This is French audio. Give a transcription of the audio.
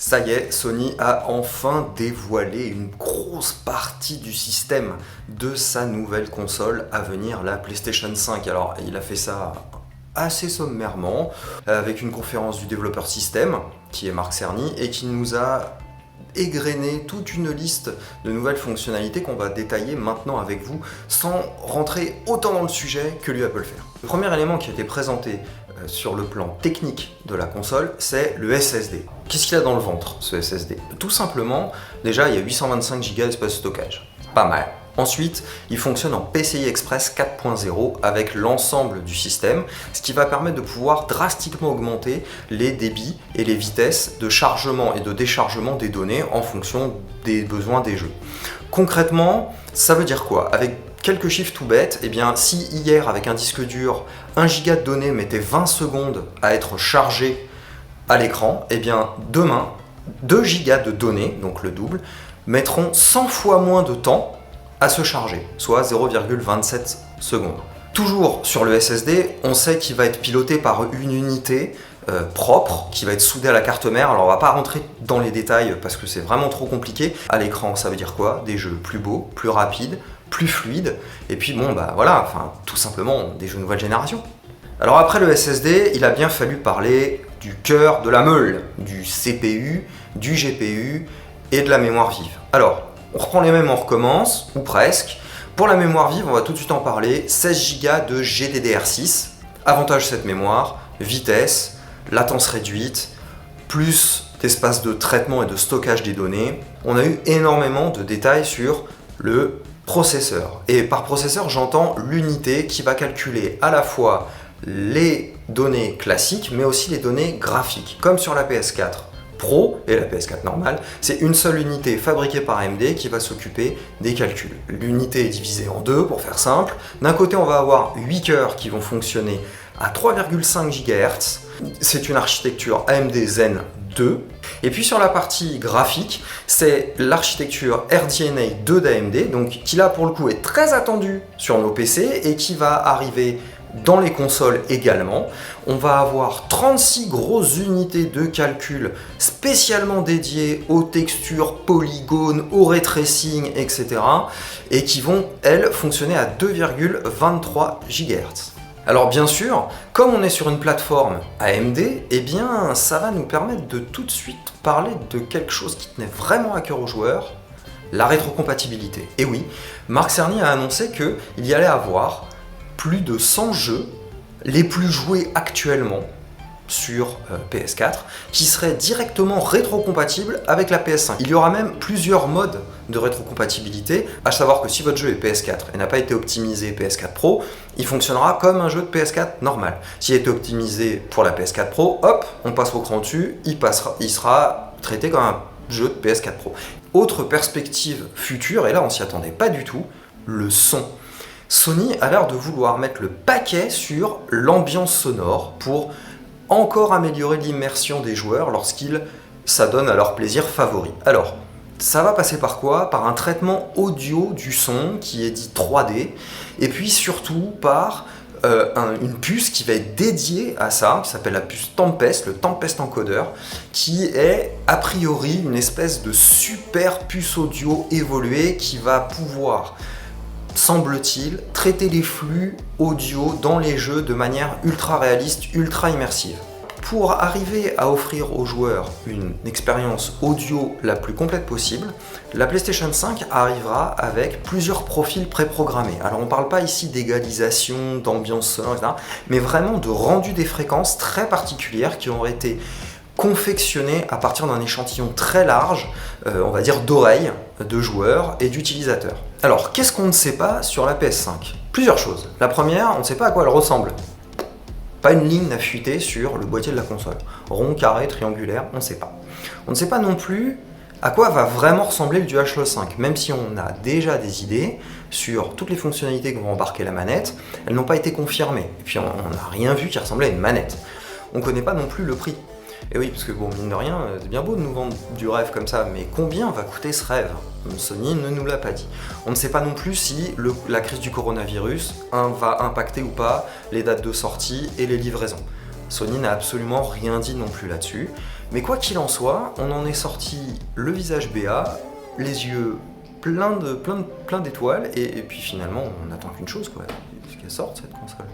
Ça y est, Sony a enfin dévoilé une grosse partie du système de sa nouvelle console à venir, la PlayStation 5. Alors, il a fait ça assez sommairement, avec une conférence du développeur système, qui est Marc Cerny, et qui nous a égrené toute une liste de nouvelles fonctionnalités qu'on va détailler maintenant avec vous, sans rentrer autant dans le sujet que lui Apple faire. Le premier élément qui a été présenté sur le plan technique de la console, c'est le SSD. Qu'est-ce qu'il y a dans le ventre, ce SSD? Tout simplement, déjà, il y a 825 Go d'espace de stockage. Pas mal. Ensuite, il fonctionne en PCI Express 4.0 avec l'ensemble du système, ce qui va permettre de pouvoir drastiquement augmenter les débits et les vitesses de chargement et de déchargement des données en fonction des besoins des jeux. Concrètement, ça veut dire quoi? Avec quelques chiffres tout bêtes, eh bien, si hier, avec un disque dur, 1 giga de données mettait 20 secondes à être chargé à l'écran, eh bien, demain, 2 gigas de données, donc le double, mettront 100 fois moins de temps à se charger, soit 0,27 secondes. Toujours sur le SSD, on sait qu'il va être piloté par une unité propre qui va être soudée à la carte mère. Alors on va pas rentrer dans les détails parce que c'est vraiment trop compliqué. À l'écran, ça veut dire quoi? Des jeux plus beaux, plus rapides, plus fluides, et puis bon bah voilà, enfin tout simplement des jeux nouvelle génération. Alors après le SSD, il a bien fallu parler du cœur de la meule, du CPU, du GPU et de la mémoire vive. Alors, on reprend les mêmes, on recommence, ou presque. Pour la mémoire vive, on va tout de suite en parler, 16 Go de GDDR6. Avantage de cette mémoire, vitesse, latence réduite, plus d'espace de traitement et de stockage des données. On a eu énormément de détails sur le processeur. Et par processeur, j'entends l'unité qui va calculer à la fois les données classiques, mais aussi les données graphiques, comme sur la PS4 Pro et la PS4 normale. C'est une seule unité fabriquée par AMD qui va s'occuper des calculs. L'unité est divisée en deux, pour faire simple. D'un côté, on va avoir 8 cœurs qui vont fonctionner à 3,5 GHz. C'est une architecture AMD Zen 2. Et puis sur la partie graphique, c'est l'architecture RDNA 2 d'AMD, donc qui là pour le coup est très attendue sur nos PC et qui va arriver dans les consoles également. On va avoir 36 grosses unités de calcul spécialement dédiées aux textures, polygones, au ray tracing, etc. et qui vont, elles, fonctionner à 2,23 GHz. Alors bien sûr, comme on est sur une plateforme AMD, eh bien ça va nous permettre de tout de suite parler de quelque chose qui tenait vraiment à cœur aux joueurs, la rétrocompatibilité. Et oui, Marc Cerny a annoncé qu'il y allait avoir plus de 100 jeux, les plus joués actuellement sur PS4, qui seraient directement rétrocompatibles avec la PS5. Il y aura même plusieurs modes de rétrocompatibilité, à savoir que si votre jeu est PS4 et n'a pas été optimisé PS4 Pro, il fonctionnera comme un jeu de PS4 normal. S'il a été optimisé pour la PS4 Pro, hop, on passe au cran dessus, il sera traité comme un jeu de PS4 Pro. Autre perspective future, et là on s'y attendait pas du tout, le son. Sony a l'air de vouloir mettre le paquet sur l'ambiance sonore pour encore améliorer l'immersion des joueurs lorsqu'ils s'adonnent à leur plaisir favori. Alors, ça va passer par quoi? Par un traitement audio du son qui est dit 3D, et puis surtout par une puce qui va être dédiée à ça, qui s'appelle la puce Tempest, le Tempest Encoder, qui est a priori une espèce de super puce audio évoluée qui va pouvoir, semble-t-il, traiter les flux audio dans les jeux de manière ultra réaliste, ultra immersive. Pour arriver à offrir aux joueurs une expérience audio la plus complète possible, la PlayStation 5 arrivera avec plusieurs profils préprogrammés. Alors on ne parle pas ici d'égalisation, d'ambiance sonore, etc., mais vraiment de rendu des fréquences très particulières qui ont été confectionnées à partir d'un échantillon très large, on va dire d'oreilles de joueurs et d'utilisateurs. Alors, qu'est-ce qu'on ne sait pas sur la PS5? Plusieurs choses. La première, on ne sait pas à quoi elle ressemble. Pas une ligne n'a fuité sur le boîtier de la console. Rond, carré, triangulaire, on ne sait pas. On ne sait pas non plus à quoi va vraiment ressembler le DualShock 5, même si on a déjà des idées sur toutes les fonctionnalités que va embarquer la manette, elles n'ont pas été confirmées. Et puis on n'a rien vu qui ressemblait à une manette. On ne connaît pas non plus le prix. Et oui, parce que bon, mine de rien, c'est bien beau de nous vendre du rêve comme ça, mais combien va coûter ce rêve? Sony ne nous l'a pas dit. On ne sait pas non plus si la crise du coronavirus va impacter ou pas les dates de sortie et les livraisons. Sony n'a absolument rien dit non plus là-dessus. Mais quoi qu'il en soit, on en est sorti le visage béat, les yeux plein d'étoiles, et puis finalement on n'attend qu'une chose, quoi, c'est qu'elle sorte cette console.